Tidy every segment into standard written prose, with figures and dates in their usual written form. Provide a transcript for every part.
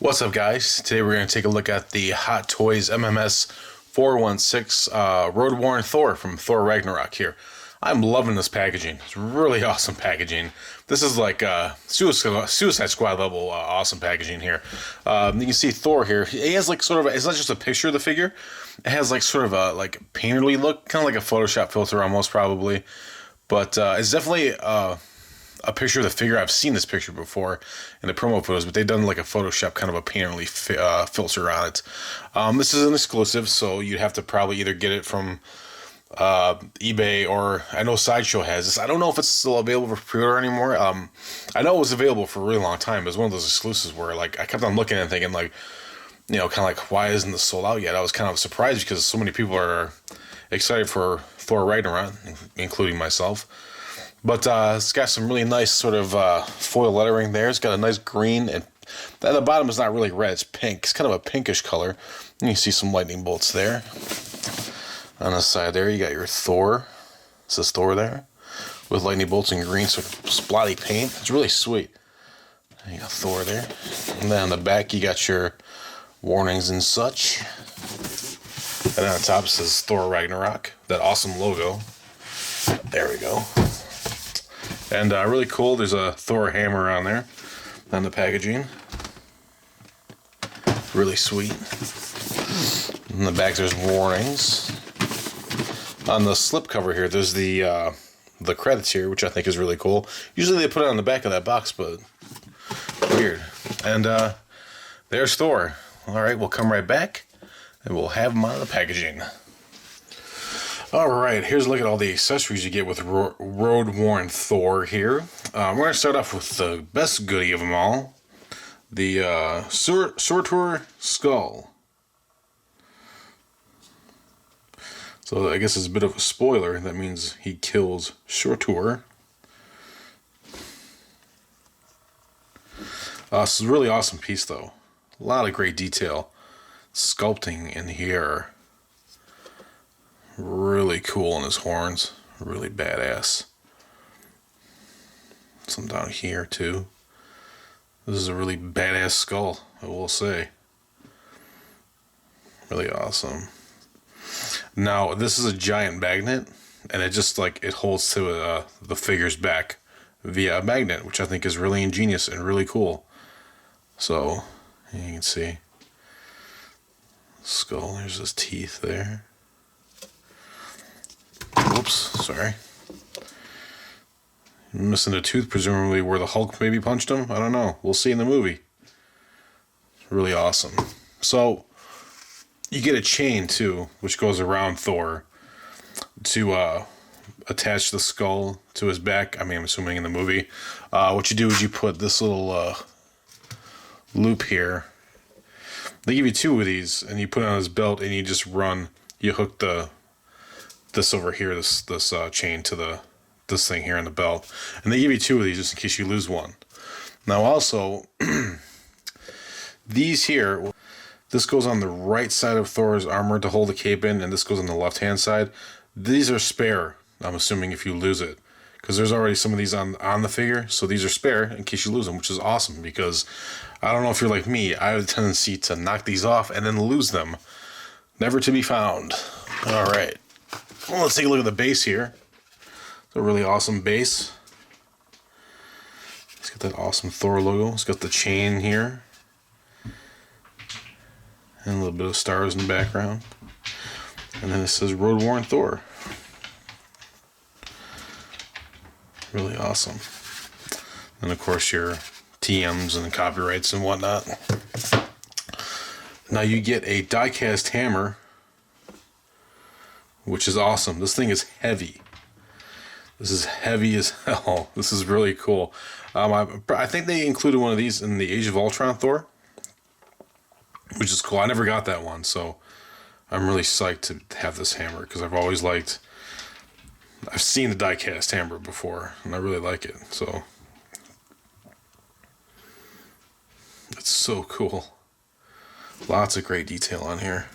What's up, guys? Today we're going to take a look at the Hot Toys MMS416 Roadworn Thor from Thor Ragnarok here. I'm loving this packaging. It's really awesome packaging. This is like Suicide Squad level awesome packaging here. You can see Thor here. He has like sort of, it's not just a picture of the figure. It has like sort of a like painterly look, kind of like a Photoshop filter almost probably. But it's definitely a picture of the figure. I've seen this picture before in the promo photos, but they've done like a Photoshop kind of a painterly filter on it. This is an exclusive, so you'd have to probably either get it from eBay, or I know Sideshow has this. I don't know if it's still available for pre-order anymore. I know it was available for a really long time. It was one of those exclusives where like I kept on looking and thinking like, you know, kind of like, why isn't this sold out yet? I was kind of surprised because so many people are excited for Thor Ragnarok, including myself. But it's got some really nice sort of foil lettering there. It's got a nice green, and at the bottom is not really red, it's pink. It's kind of a pinkish color. And you see some lightning bolts there. On the side there, you got your Thor. It says Thor there. With lightning bolts and green sort of splotty paint. It's really sweet. You got Thor there. And then on the back, you got your warnings and such. And on the top it says Thor Ragnarok. That awesome logo. There we go. And really cool, there's a Thor hammer on there, on the packaging. Really sweet. In the back there's warnings. On the slip cover here, there's the credits here, which I think is really cool. Usually they put it on the back of that box, but weird. And there's Thor. Alright, we'll come right back, and we'll have him on the packaging. Alright, here's a look at all the accessories you get with Roadworn Thor here. We're going to start off with the best goodie of them all. The Surtur Skull. So I guess it's a bit of a spoiler. That means he kills Surtur. This is a really awesome piece though. A lot of great detail. Sculpting in here. Really cool on his horns. Really badass. Some down here too. This is a really badass skull, I will say. Really awesome. Now, this is a giant magnet, and it just like it holds to the figure's back via a magnet, which I think is really ingenious and really cool. So, you can see skull. There's his teeth there. Whoops, sorry. Missing a tooth, presumably where the Hulk maybe punched him. I don't know. We'll see in the movie. Really awesome. So, you get a chain too, which goes around Thor to attach the skull to his back. I mean, I'm assuming in the movie. What you do is you put this little loop here. They give you two of these, and you put it on his belt, and you just run. You hook this over here, this chain to this thing here on the belt, and they give you two of these just in case you lose one. Now also, these here, this goes on the right side of Thor's armor to hold the cape in, and this goes on the left hand side. These are spare, I'm assuming, if you lose it, because there's already some of these on the figure, so these are spare in case you lose them, which is awesome, because I don't know if you're like me, I have a tendency to knock these off and then lose them. Never to be found. Alright. Well, let's take a look at the base here. It's a really awesome base. It's got that awesome Thor logo. It's got the chain here. And a little bit of stars in the background. And then it says Roadworn Thor. Really awesome. And of course your TMs and copyrights and whatnot. Now you get a die-cast hammer, which is awesome. This thing is heavy. This is heavy as hell. This is really cool. I think they included one of these in the Age of Ultron Thor, which is cool. I never got that one, so I'm really psyched to have this hammer, because I've seen the die-cast hammer before, and I really like it, so it's so cool. Lots of great detail on here.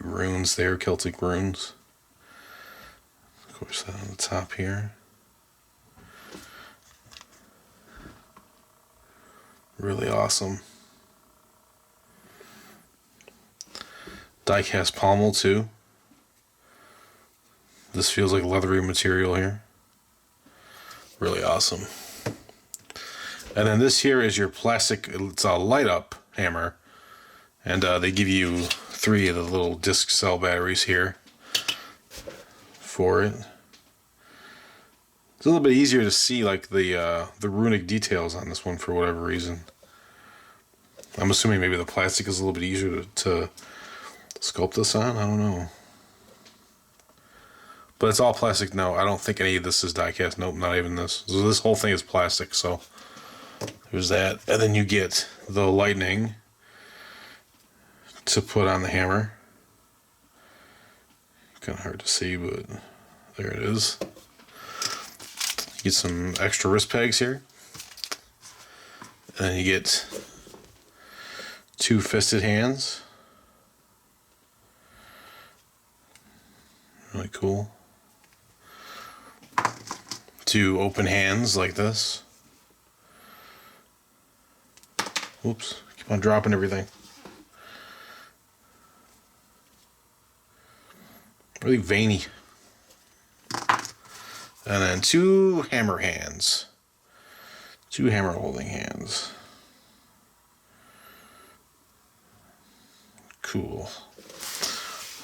Runes there, Celtic runes. Of course, that on the top here. Really awesome. Die-cast pommel too. This feels like leathery material here. Really awesome. And then this here is your plastic, it's a light up hammer. And they give you 3 of the little disc cell batteries here for it. It's a little bit easier to see like the runic details on this one for whatever reason. I'm assuming maybe the plastic is a little bit easier to sculpt this on. I don't know. But it's all plastic. No, I don't think any of this is die-cast. Nope, not even this. So this whole thing is plastic, so there's that. And then you get the lightning to put on the hammer. Kind of hard to see, but there it is. Get some extra wrist pegs here. And then you get 2 fisted hands. Really cool. 2 open hands like this. Oops, keep on dropping everything. Really veiny. And then 2 hammer hands. 2 hammer holding hands. Cool.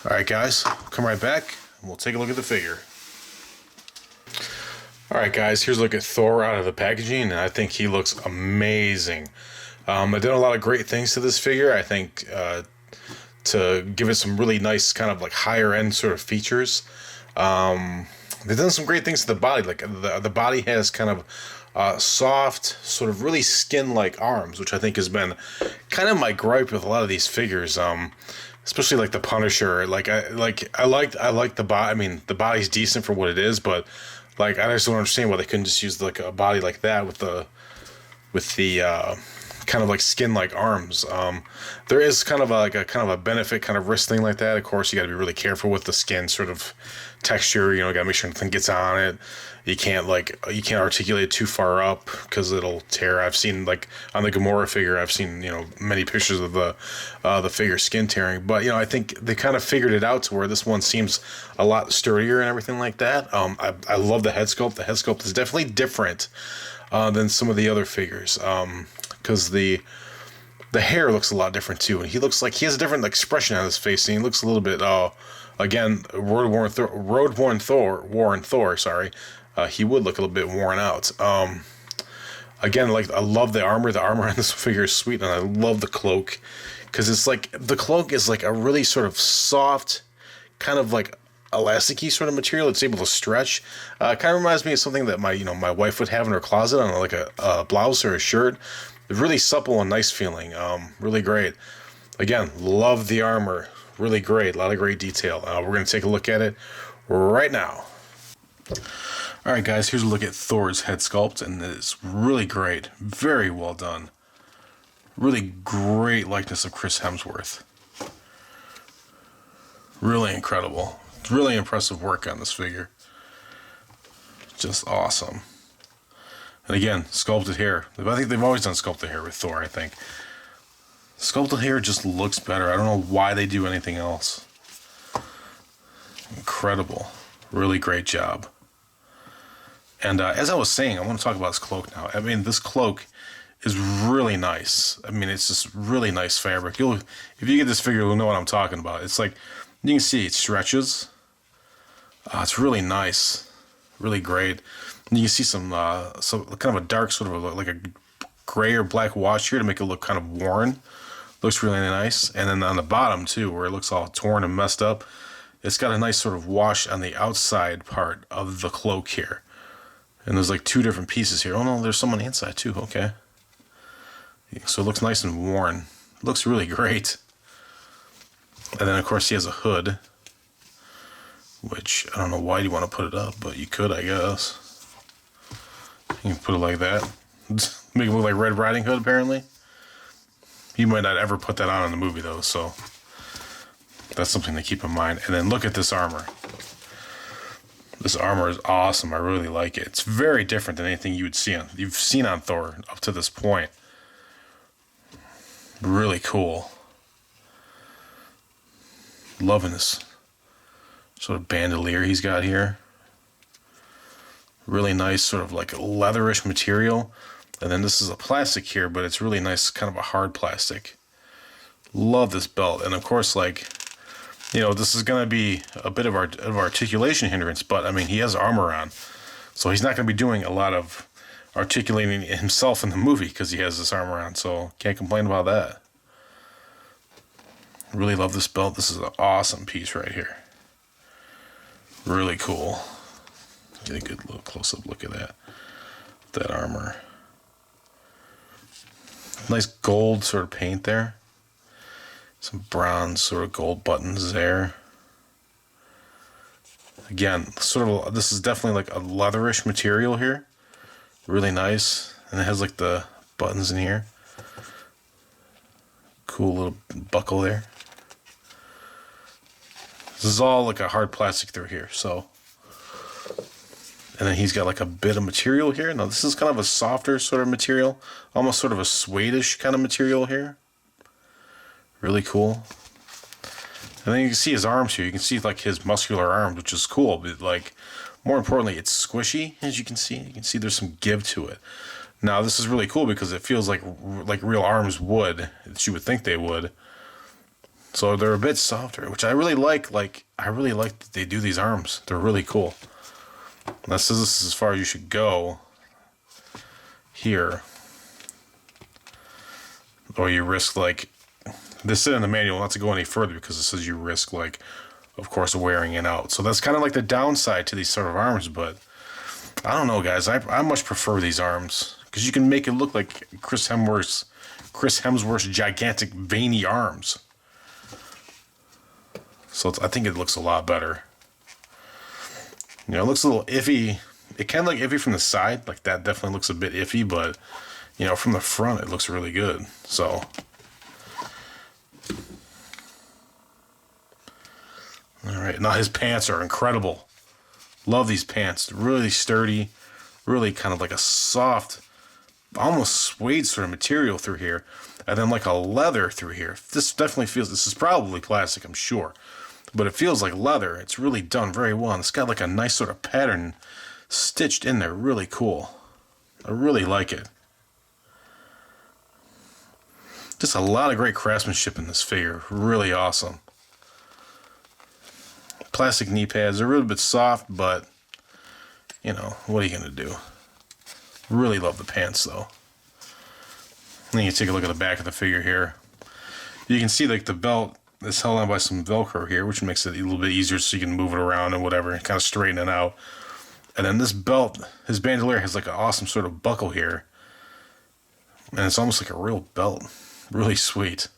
Alright guys, come right back and we'll take a look at the figure. Alright guys, here's a look at Thor out of the packaging, and I think he looks amazing. I did a lot of great things to this figure. I think to give it some really nice kind of like higher end sort of features. They've done some great things to the body. Like the body has kind of soft, sort of really skin-like arms, which I think has been kind of my gripe with a lot of these figures. Especially like the Punisher. I like the body. I mean, the body's decent for what it is, but like I just don't understand why they couldn't just use like a body like that with the kind of like skin-like arms. There is kind of a benefit kind of wrist thing like that. Of course, you got to be really careful with the skin sort of texture. You know, got to make sure nothing gets on it. You can't articulate it too far up because it'll tear. I've seen like on the Gamora figure, I've seen many pictures of the figure skin tearing. But I think they kind of figured it out to where this one seems a lot sturdier and everything like that. I love the head sculpt. The head sculpt is definitely different than some of the other figures. Because the hair looks a lot different too, and he looks like he has a different expression on his face, and he looks a little bit again Roadworn Thor. Sorry, he would look a little bit worn out. Again, like I love the armor. The armor on this figure is sweet, and I love the cloak because it's like the cloak is like a really sort of soft, kind of like elasticy sort of material. It's able to stretch. Kind of reminds me of something that my wife would have in her closet on like a blouse or a shirt. Really supple and nice feeling. Really great. Again, love the armor. Really great. A lot of great detail. We're going to take a look at it right now. Alright guys, here's a look at Thor's head sculpt, and it's really great. Very well done. Really great likeness of Chris Hemsworth. Really incredible. Really impressive work on this figure. Just awesome. And again, sculpted hair. I think they've always done sculpted hair with Thor, I think. Sculpted hair just looks better. I don't know why they do anything else. Incredible. Really great job. And as I was saying, I want to talk about this cloak now. I mean, this cloak is really nice. I mean, it's just really nice fabric. If you get this figure, you'll know what I'm talking about. It's like, you can see it stretches. It's really nice. Really great. And you can see some kind of a dark sort of like a gray or black wash here to make it look kind of worn. Looks really nice. And then on the bottom too, where it looks all torn and messed up, it's got a nice sort of wash on the outside part of the cloak here. And there's like 2 different pieces here. Oh no, there's some on the inside too. Okay. So it looks nice and worn. It looks really great. And then of course he has a hood, which I don't know why you want to put it up, but you could, I guess. You can put it like that. Make it look like Red Riding Hood, apparently. You might not ever put that on in the movie, though, so that's something to keep in mind. And then look at this armor. This armor is awesome. I really like it. It's very different than anything you've seen on Thor up to this point. Really cool. Loving this sort of bandolier he's got here. Really nice, sort of like a leatherish material. And then this is a plastic here, but it's really nice, kind of a hard plastic. Love this belt. And of course, like, you know, this is going to be a bit of articulation hindrance, but I mean, he has armor on. So he's not going to be doing a lot of articulating himself in the movie because he has this armor on. So can't complain about that. Really love this belt. This is an awesome piece right here. Really cool. Get a good little close-up look at that armor. Nice gold sort of paint there. Some bronze sort of gold buttons there. Again, sort of, this is definitely like a leatherish material here. Really nice. And it has like the buttons in here. Cool little buckle there. This is all like a hard plastic through here, so. And then he's got like a bit of material here. Now this is kind of a softer sort of material. Almost sort of a suede-ish kind of material here. Really cool. And then you can see his arms here. You can see like his muscular arms, which is cool. But like, more importantly, it's squishy, as you can see. You can see there's some give to it. Now this is really cool because it feels like real arms would, that you would think they would. So they're a bit softer, which I really like. Like, I really like that they do these arms. They're really cool. This is as far as you should go here. Or you risk, like, this is in the manual not to go any further because it says you risk, like, of course, wearing it out. So that's kind of like the downside to these sort of arms, but I don't know, guys. I much prefer these arms because you can make it look like Chris Hemsworth's gigantic veiny arms. So I think it looks a lot better. You know, it looks a little iffy. It can look iffy from the side. Like, that definitely looks a bit iffy, but, you know, from the front, it looks really good. So, alright, now his pants are incredible. Love these pants. Really sturdy. Really kind of like a soft, almost suede sort of material through here. And then like a leather through here. This definitely feels, this is probably plastic, I'm sure. But it feels like leather. It's really done very well. And it's got like a nice sort of pattern stitched in there. Really cool. I really like it. Just a lot of great craftsmanship in this figure. Really awesome. Plastic knee pads. They're a little bit soft, but, you know, what are you going to do? Really love the pants, though. And then you take a look at the back of the figure here. You can see, like, the belt is held on by some Velcro here, which makes it a little bit easier so you can move it around and whatever, and kind of straighten it out. And then this belt, his bandolier has like an awesome sort of buckle here. And it's almost like a real belt. Really sweet.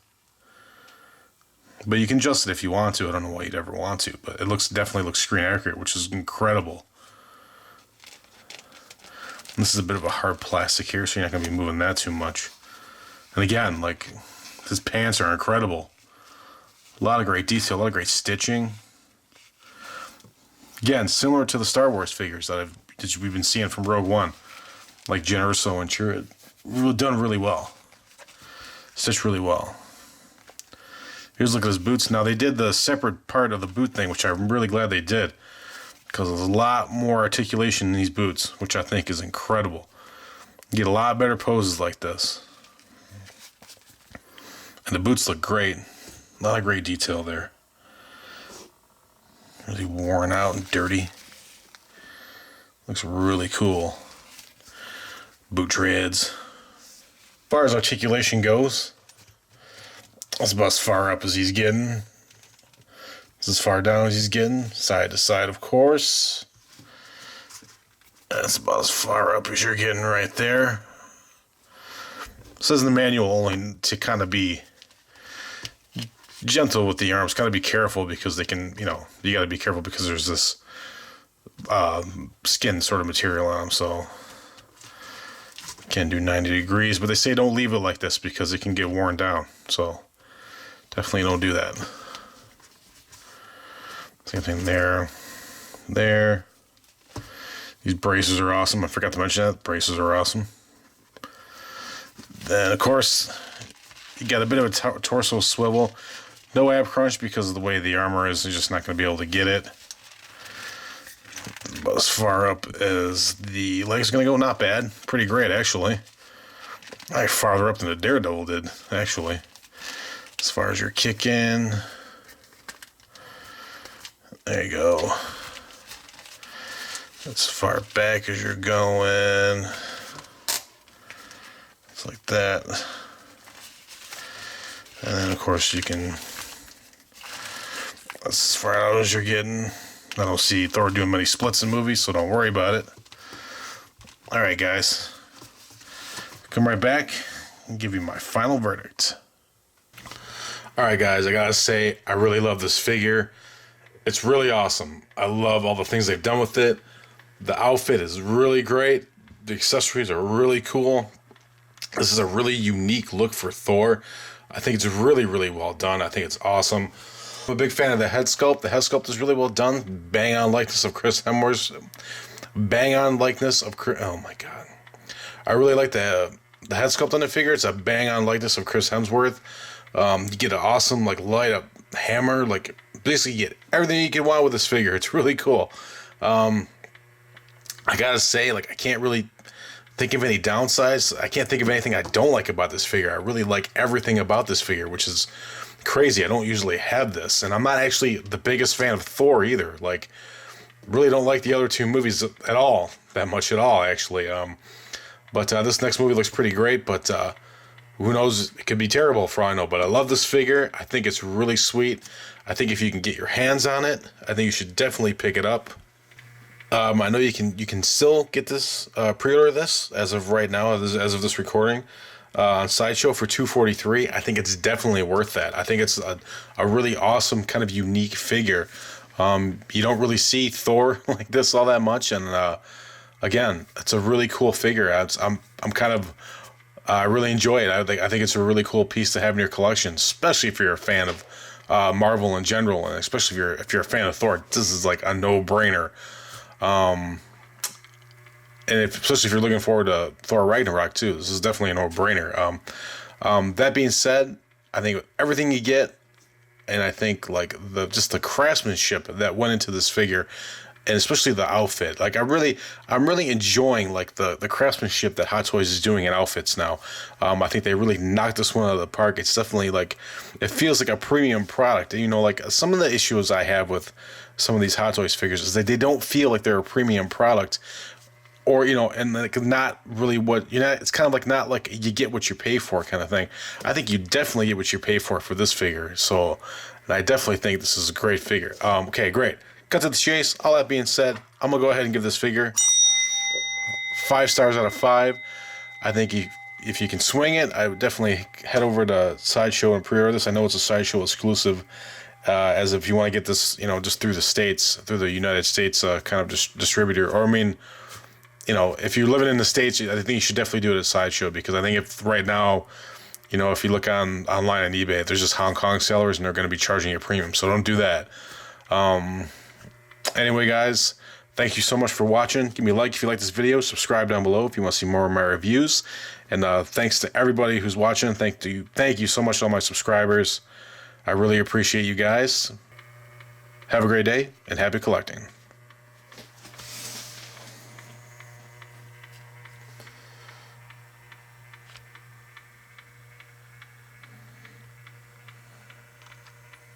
But you can adjust it if you want to. I don't know why you'd ever want to, but it definitely looks screen accurate, which is incredible. And this is a bit of a hard plastic here, so you're not going to be moving that too much. And again, like, his pants are incredible. A lot of great detail, a lot of great stitching. Again, similar to the Star Wars figures that we've been seeing from Rogue One, like Jyn Erso and Chirrut, done really well. Stitched really well. Here's a look at his boots. Now, they did the separate part of the boot thing, which I'm really glad they did, because there's a lot more articulation in these boots, which I think is incredible. You get a lot better poses like this. And the boots look great. A lot of great detail there. Really worn out and dirty. Looks really cool. Boot treads. As far as articulation goes, that's about as far up as he's getting. That's as far down as he's getting. Side to side, of course. That's about as far up as you're getting right there. It says in the manual only to kind of be gentle with the arms. Got to be careful because they can, you know, you got to be careful because there's this skin sort of material on them, so can't do 90 degrees, but they say don't leave it like this because it can get worn down, so definitely don't do that. Same thing there. These braces are awesome. I forgot to mention that. Braces are awesome. Then, of course, You got a bit of a torso swivel. No ab crunch because of the way the armor is. You're just not going to be able to get it. About as far up as the legs are going to go, not bad. Pretty great, actually. Farther up than the Daredevil did, actually. As far as your kick in. There you go. As far back as you're going. It's like that. And then, of course, you can... That's as far out as you're getting. I don't see Thor doing many splits in movies, so don't worry about it. Alright, guys. Come right back and give you my final verdict. Alright, guys, I gotta say, I really love this figure. It's really awesome. I love all the things they've done with it. The outfit is really great. The accessories are really cool. This is a really unique look for Thor. I think it's really, really well done. I think it's awesome. I'm a big fan of the head sculpt. The head sculpt is really well done. Bang on likeness of Chris Hemsworth's. Bang on likeness of Chris. Oh my god. I really like the head sculpt on the figure. It's a bang on likeness of Chris Hemsworth. You get an awesome like light up hammer. Like basically you get everything you can want with this figure. It's really cool. I gotta say, like I can't really think of any downsides. I can't think of anything I don't like about this figure. I really like everything about this figure, which is crazy. I don't usually have this, and I'm not actually the biggest fan of Thor either. Like, really don't like the other two movies at all, that much at all, actually. But this next movie looks pretty great, but who knows? It could be terrible for all I know. But I love this figure. I think it's really sweet. I think if you can get your hands on it, I think you should definitely pick it up. I know you can still get this pre-order this as of right now, as of this recording, on Sideshow for $243. I think it's definitely worth that. I think it's a really awesome kind of unique figure. You don't really see Thor like this all that much, and again, it's a really cool figure. I really enjoy it. I think it's a really cool piece to have in your collection, especially if you're a fan of Marvel in general, and especially if you're a fan of Thor. This is like a no-brainer. And especially if you're looking forward to Thor Ragnarok too, this is definitely a no-brainer. That being said, I think everything you get, and I think like just the craftsmanship that went into this figure, and especially the outfit, like I'm really enjoying like the craftsmanship that Hot Toys is doing in outfits now. I think they really knocked this one out of the park. It's definitely like, it feels like a premium product. And, you know, like some of the issues I have with some of these Hot Toys figures is that they don't feel like they're a premium product, or, you know, and like not really what, you know, it's kind of like not like you get what you pay for kind of thing. I think you definitely get what you pay for this figure. So I definitely think this is a great figure. Okay, great. Cut to the chase. All that being said, I'm gonna go ahead and give this figure 5 stars out of 5. I think if you can swing it, I would definitely head over to Sideshow and pre-order this. I know it's a Sideshow exclusive, as if you want to get this, you know, just through the States, through the United States kind of distributor. Or I mean, you know, if you're living in the States, I think you should definitely do it at Sideshow, because I think if right now, you know, if you look online on eBay, there's just Hong Kong sellers and they're going to be charging you a premium. So don't do that. Anyway, guys, thank you so much for watching. Give me a like if you like this video. Subscribe down below if you want to see more of my reviews. And thanks to everybody who's watching. Thank you so much to all my subscribers. I really appreciate you guys. Have a great day and happy collecting.